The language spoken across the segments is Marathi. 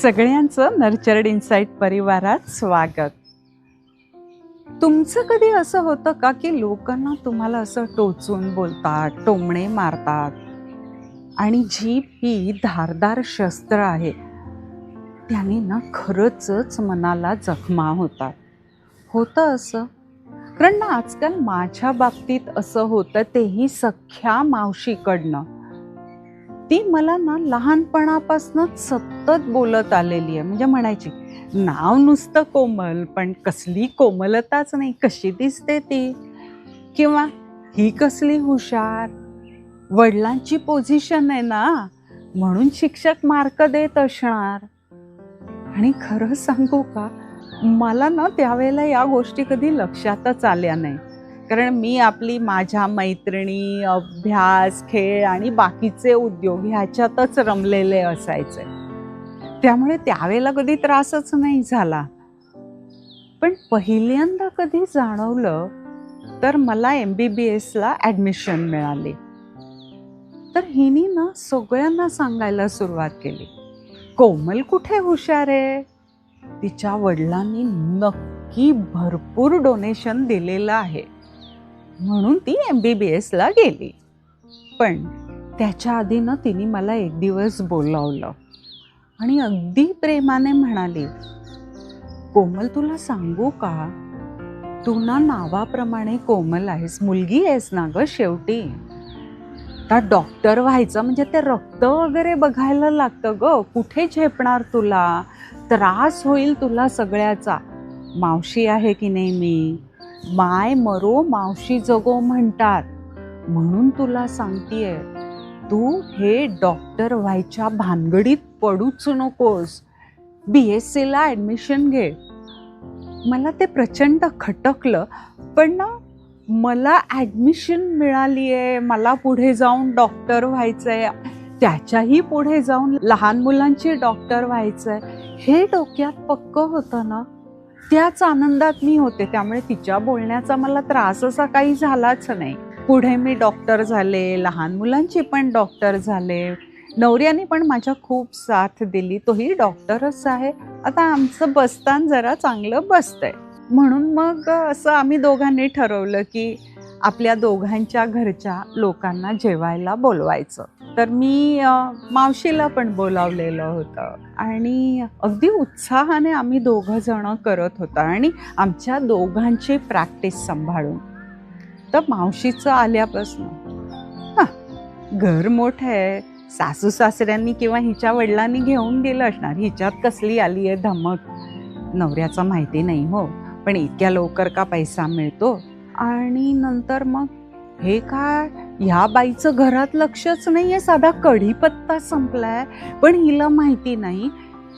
सगळ्यांचं नर्चर्ड इनसाइट परिवारात स्वागत. तुमचं कधी असं होतं का की लोकांना तुम्हाला असं टोचून बोलतात, टोमणे मारतात आणि जीभ ही धारदार शस्त्र आहे, त्याने ना खरंच मनाला जखमा होतात. होतं असं कारण ना आजकाल माझ्या बाबतीत असं होतं, तेही सख्या मावशीकडनं. ती मला ना लहानपणापासूनच सतत बोलत आलेली आहे. म्हणजे म्हणायची, नाव नुसतं कोमल, पण कसली कोमलताच नाही, कशी दिसते ती, किंवा ही कसली हुशार, वडिलांची पोझिशन आहे ना म्हणून शिक्षक मार्क देत असणार. आणि खरं सांगू का, मला ना त्यावेळेला या गोष्टी कधी लक्षातच आल्या नाही. कारण मी आपली माझ्या मैत्रिणी, अभ्यास, खेळ आणि बाकीचे उद्योग ह्याच्यातच रमलेले असायचे. त्यामुळे त्यावेळेला कधी त्रासच नाही झाला. पण पहिल्यांदा कधी जाणवलं तर मला MBBSला ॲडमिशन मिळाली. तर हिने ना सगळ्यांना सांगायला सुरुवात केली, कोमल कुठे हुशार आहे. तिच्या वडिलांनी नक्की भरपूर डोनेशन दिलेलं आहे म्हणून ती MBBSला गेली. पण त्याच्या आधी ना तिने मला एक दिवस बोलावलं आणि अगदी प्रेमाने म्हणाली, कोमल तुला सांगू का, तू ना नावाप्रमाणे कोमल आहेस, मुलगी आहेस ना ग शेवटी. आता डॉक्टर व्हायचं म्हणजे ते रक्त वगैरे बघायला लागतं ग, कुठे झेपणार तुला, त्रास होईल तुला सगळ्याचा. मावशी आहे की नाही मी, माय मरो मावशी जगो म्हणतात. म्हणून तुला सांगतेय, तू हे डॉक्टर व्हायच्या भानगडीत पडूच नकोस, BScला ॲडमिशन घे. मला ते प्रचंड खटकलं, पण ना मला ॲडमिशन मिळाली आहे, मला पुढे जाऊन डॉक्टर व्हायचं आहे, त्याच्याही पुढे जाऊन लहान मुलांची डॉक्टर व्हायचं आहे, हे डोक्यात पक्क होतं ना, त्याच आनंदात मी होते. त्यामुळे तिच्या बोलण्याचा मला त्रास असा काही झालाच नाही. पुढे मी डॉक्टर झाले, लहान मुलांची पण डॉक्टर झाले, नवऱ्याने पण माझ्या खूप साथ दिली, तोही डॉक्टरच आहे. आता आमचं बस्तान जरा चांगलं बसतंय. म्हणून मग असं आम्ही दोघांनी ठरवलं की आपल्या दोघांच्या घरच्या लोकांना जेवायला बोलवायचं. तर मी मावशीला पण बोलावलेलं होतं आणि अगदी उत्साहाने आम्ही दोघं जण करत होतो आणि आमच्या दोघांची प्रॅक्टिस सांभाळून. तर मावशीचं आल्यापासून घर मोठं आहे, सासू सासऱ्यांनी किंवा हिच्या वडिलांनी घेऊन दिलं असणार, हिच्यात कसली आली आहे धमक, नवऱ्याचं माहिती नाही हो, पण इतक्या लवकर का पैसा मिळतो. आणि नंतर मग हे काय, ह्या बाईचं घरात लक्षच नाहीये, साधा कढीपत्ता संपलाय पण हिला माहिती नाही,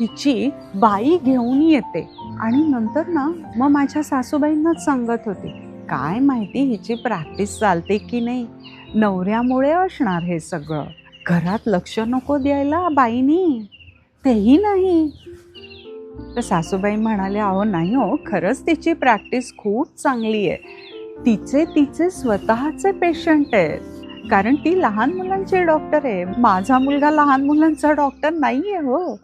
हिची बाई घेऊन येते. आणि नंतर ना मग माझ्या सासूबाईंनाच सांगत होती, काय माहिती हिची प्रॅक्टिस चालते की नाही, नवऱ्यामुळे असणार हे सगळं, घरात लक्ष नको द्यायला बाईनी, तेही नाही. तर सासूबाई म्हणाल्या, अहो नाही हो, खरंच तिची प्रॅक्टिस खूप चांगली आहे, तिचे स्वतःचे पेशंट आहेत, कारण ती लहान मुलांची डॉक्टर आहे, माझा मुलगा लहान मुलांचा डॉक्टर नाही आहे हो.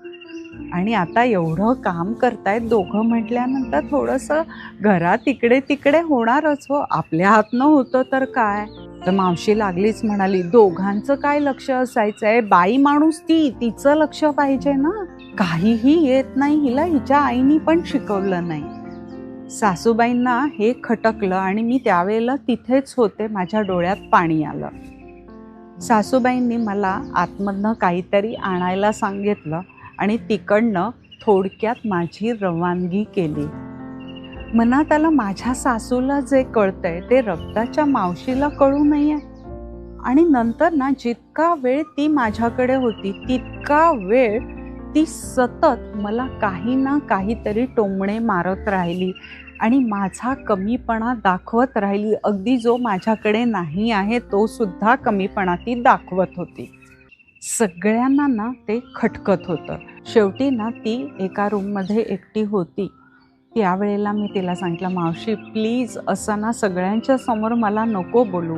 आणि आता एवढं काम करतायत दोघं म्हटल्यानंतर थोडंसं घरात इकडे तिकडे होणारच हो, आपल्या हातनं होतं तर काय. तर मावशी लागलीच म्हणाली, दोघांचं काय लक्ष असायचं आहे, बाई माणूस तिचं लक्ष पाहिजे ना, काहीही येत नाही हिला, हिच्या आईनी पण शिकवलं नाही. सासूबाईंना हे खटकलं आणि मी त्यावेळेला तिथेच होते, माझ्या डोळ्यात पाणी आलं. सासूबाईंनी मला आतमधनं काहीतरी आणायला सांगितलं आणि तिकडनं थोडक्यात माझी रवानगी केली. मनात आलं, माझ्या सासूला जे कळतंय ते रक्ताच्या मावशीला कळू नये. आणि नंतर ना जितका वेळ ती माझ्याकडे होती तितका वेळ ती सतत मला काही ना काहीतरी टोमणे मारत राहिली आणि माझा कमीपणा दाखवत राहिली. अगदी जो माझ्याकडे नाही आहे तो सुद्धा कमीपणा ती दाखवत होती. सगळ्यांना ना ते खटकत होतं. शेवटी ना ती एका रूममध्ये एकटी होती. त्यावेळेला मी तिला सांगितलं, मावशी प्लीज असं ना सगळ्यांच्या समोर मला नको बोलू.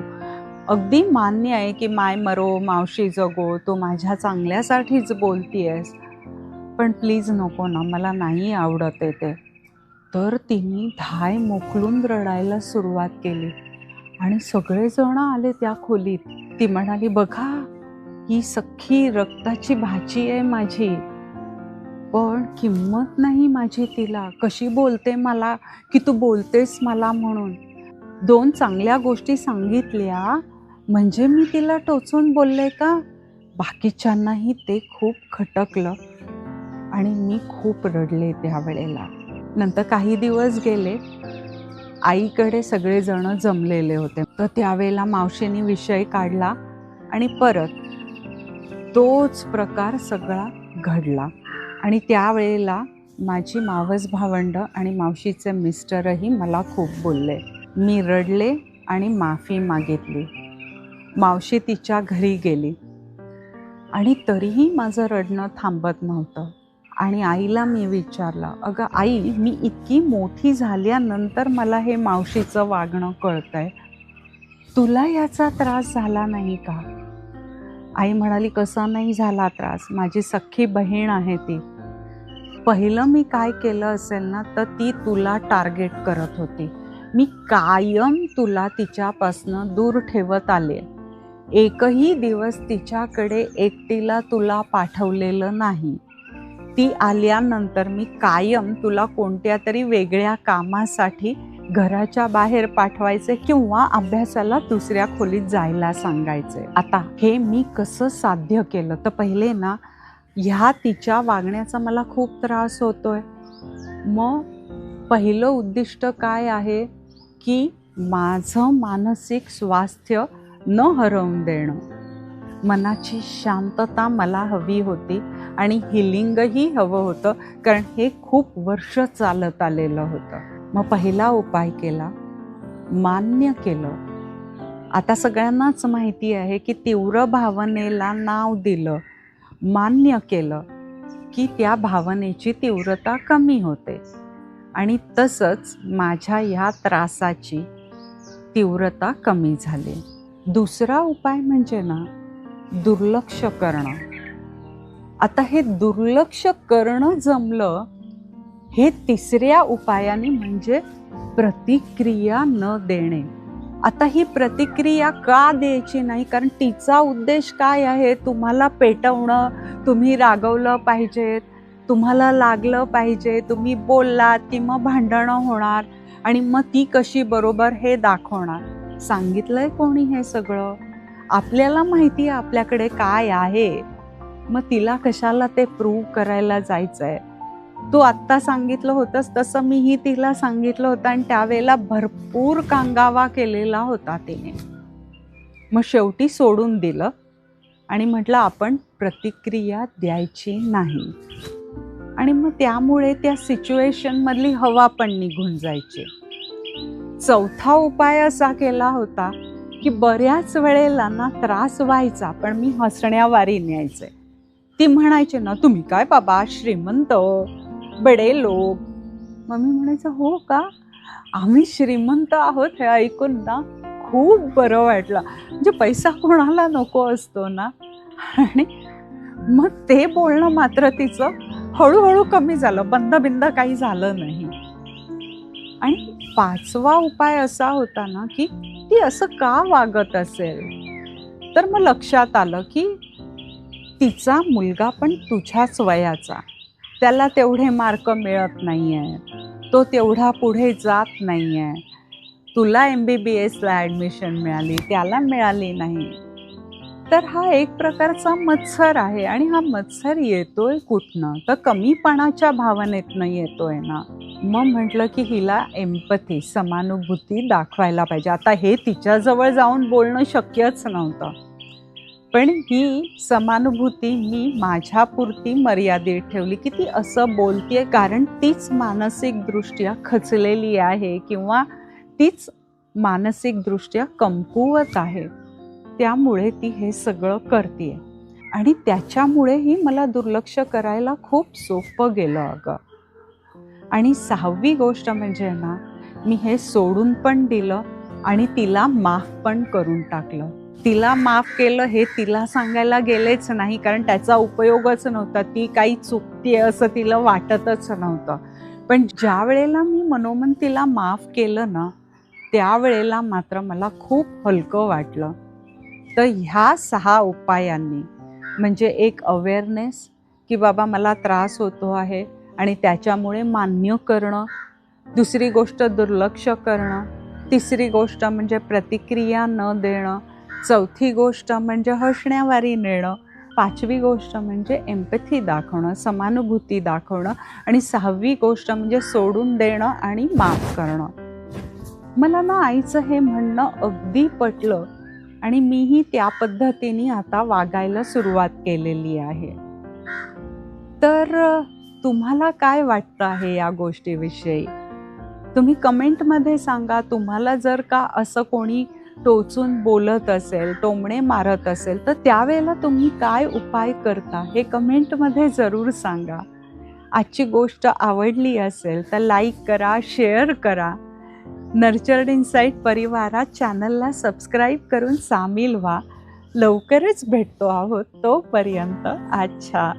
अगदी मान्य आहे की माय मरो मावशी जगो, तो माझ्या चांगल्यासाठीच बोलतीयस, पण प्लीज नको ना, मला नाही आवडत आहे ते. तर तिने धाय मोकलून रडायला सुरुवात केली आणि सगळेजण आले त्या खोलीत. ती म्हणाली, बघा ही सख्खी रक्ताची भाची आहे माझी, पण किंमत नाही माझी तिला. कशी बोलते मला, की तू बोलतेस मला म्हणून. 2 चांगल्या गोष्टी सांगितल्या म्हणजे मी तिला टोचून बोलले का? बाकीच्यांनाही ते खूप खटकलं आणि मी खूप रडले त्यावेळेला. नंतर काही दिवस गेले, आईकडे सगळेजण जमलेले होते. तर त्यावेळेला मावशीने विषय काढला आणि परत तोच प्रकार सगळा घडला. आणि त्यावेळेला माझी मावस भावंड आणि मावशीचे मिस्टरही मला खूप बोलले. मी रडले आणि माफी मागितली. मावशी तिच्या घरी गेली आणि तरीही माझं रडणं थांबत नव्हतं. आणि आईला मी विचारलं, अगं आई, मी इतकी मोठी झाल्यानंतर मला हे मावशीचं वागणं कळतंय, तुला याचा त्रास झाला नाही का? आई म्हणाली, कसा नाही झाला त्रास, माझी सख्खी बहीण आहे ती. पहिलं मी काय केलं असेल ना, तर ती तुला टार्गेट करत होती. मी कायम तुला तिच्यापासनं दूर ठेवत आले. एकही दिवस तिच्याकडे एकटीला तुला पाठवलेलं नाही. ती आल्यानंतर मी कायम तुला कोणत्या तरी वेगळ्या कामासाठी घराच्या बाहेर पाठवायचे किंवा अभ्यासाला दुसऱ्या खोलीत जायला सांगायचे. आता हे मी कसं साध्य केलं, तर पहिले ना ह्या तिच्या वागण्याचा मला खूप त्रास होतोय. मग पहिलं उद्दिष्ट काय आहे, की माझं मानसिक स्वास्थ्य न हरवून देणं. मनाची शांतता मला हवी होती आणि हिलिंगही हवं होतं, कारण हे खूप वर्ष चालत आलेलं होतं. मग पहिला उपाय केला, मान्य केलं. आता सगळ्यांनाच माहिती आहे की तीव्र भावनेला नाव दिलं, मान्य केलं की त्या भावनेची तीव्रता कमी होते आणि तसंच माझ्या ह्या त्रासाची तीव्रता कमी झाली. दुसरा उपाय म्हणजे ना, दुर्लक्ष करणं. आता हे दुर्लक्ष करणं जमलं, हे तिसऱ्या उपायाने म्हणजे प्रतिक्रिया न देणे. आता ही प्रतिक्रिया का द्यायची नाही, कारण तिचा उद्देश काय आहे, तुम्हाला पेटवणं, तुम्ही रागवलं पाहिजेत, तुम्हाला लागलं पाहिजे, तुम्ही बोललात की मग भांडणं होणार आणि मग ती कशी बरोबर हे दाखवणार. सांगितलंय कोणी हे सगळं? आपल्याला माहिती आहे आपल्याकडे काय आहे, मग तिला कशाला ते प्रूव्ह करायला जायचंय. तू आत्ता सांगितलं होतंस तसं मीही तिला सांगितलं होतं आणि त्यावेळेला भरपूर कांगावा केलेला होता तिने. मग शेवटी सोडून दिलं आणि म्हटलं आपण प्रतिक्रिया द्यायची नाही. आणि मग त्यामुळे त्या सिच्युएशनमधली हवा पण निघून जायची. चौथा उपाय असा केला होता की बऱ्याच वेळेला ना त्रास व्हायचा, पण मी हसण्यावारी न्यायचे. ती म्हणायची ना, तुम्ही काय बाबा श्रीमंत, बडे लोक. मग मी म्हणायचं, हो का, आम्ही श्रीमंत आहोत हे ऐकून ना खूप बरं वाटलं. म्हणजे पैसा कोणाला नको असतो ना. आणि मग ते बोलणं मात्र तिचं हळूहळू कमी झालं, बंद काही झालं नाही. आणि 5वा उपाय असा होता ना, की ती असं का वागत असेल. तर मग लक्षात आलं की तिचा मुलगा पण तुझ्याच वयाचा, त्याला तेवढे मार्क मिळत नाहीये, तो तेवढा पुढे जात नाहीये. तुला MBBSला ॲडमिशन मिळाली, त्याला मिळाली नाही. तर हा एक प्रकारचा मत्सर आहे आणि हा मत्सर येतोय कुठनं, तर कमीपणाच्या भावनेतनं येतोय ना. मग म्हटलं की हिला एम्पथी, समानुभूती दाखवायला पाहिजे. आता हे तिच्याजवळ जाऊन बोलणं शक्यच नव्हतं, पण ही समानुभूती मी माझ्यापुरती मर्यादित ठेवली की ती असं बोलतेय कारण तीच मानसिकदृष्ट्या खचलेली आहे किंवा तीच मानसिकदृष्ट्या कमकुवत आहे, त्यामुळे ती हे सगळं करतेय. आणि त्याच्यामुळेही मला दुर्लक्ष करायला खूप सोपं गेलं अगं. आणि 6वी गोष्ट म्हणजे ना, मी हे सोडून पण दिलं आणि तिला माफ पण करून टाकलं. तिला माफ केलं हे तिला सांगायला गेलेच नाही, कारण त्याचा उपयोगच नव्हता. ती काही चुकतीये असं तिला वाटतच नव्हतं. पण ज्या वेळेला मी मनोमन तिला माफ केलं ना, त्यावेळेला मात्र मला खूप हलकं वाटलं. तर ह्या 6 उपायांनी म्हणजे एक अवेअरनेस, की बाबा मला त्रास होतो आहे आणि त्याच्यामुळे मान्य करणं. दुसरी गोष्ट दुर्लक्ष करणं. तिसरी गोष्ट म्हणजे प्रतिक्रिया न देणं. चौथी गोष्ट म्हणजे हसण्यावारी नेणं. 5वी गोष्ट म्हणजे एम्पॅथी दाखवणं, समानुभूती दाखवणं. आणि 6वी गोष्ट म्हणजे सोडून देणं आणि माफ करणं. मला ना आईचं हे म्हणणं अगदी पटलं आणि मीही त्या पद्धतीने आता वागायला सुरुवात केलेली आहे. तर तुम्हाला काय वाटतं आहे या गोष्टीविषयी? तुम्ही कमेंटमध्ये सांगा. तुम्हाला जर का असं कोणी टोचून बोलत असेल, टोमणे मारत असेल, तर त्यावेळेला तुम्ही काय उपाय करता हे कमेंटमध्ये जरूर सांगा. आजची गोष्ट आवडली असेल तर लाईक करा, शेअर करा. नर्चर्ड इनसाइट परिवारात चॅनलला सबस्क्राईब करून सामील व्हा. लवकरच भेटतो आहोत. तोपर्यंत अच्छा.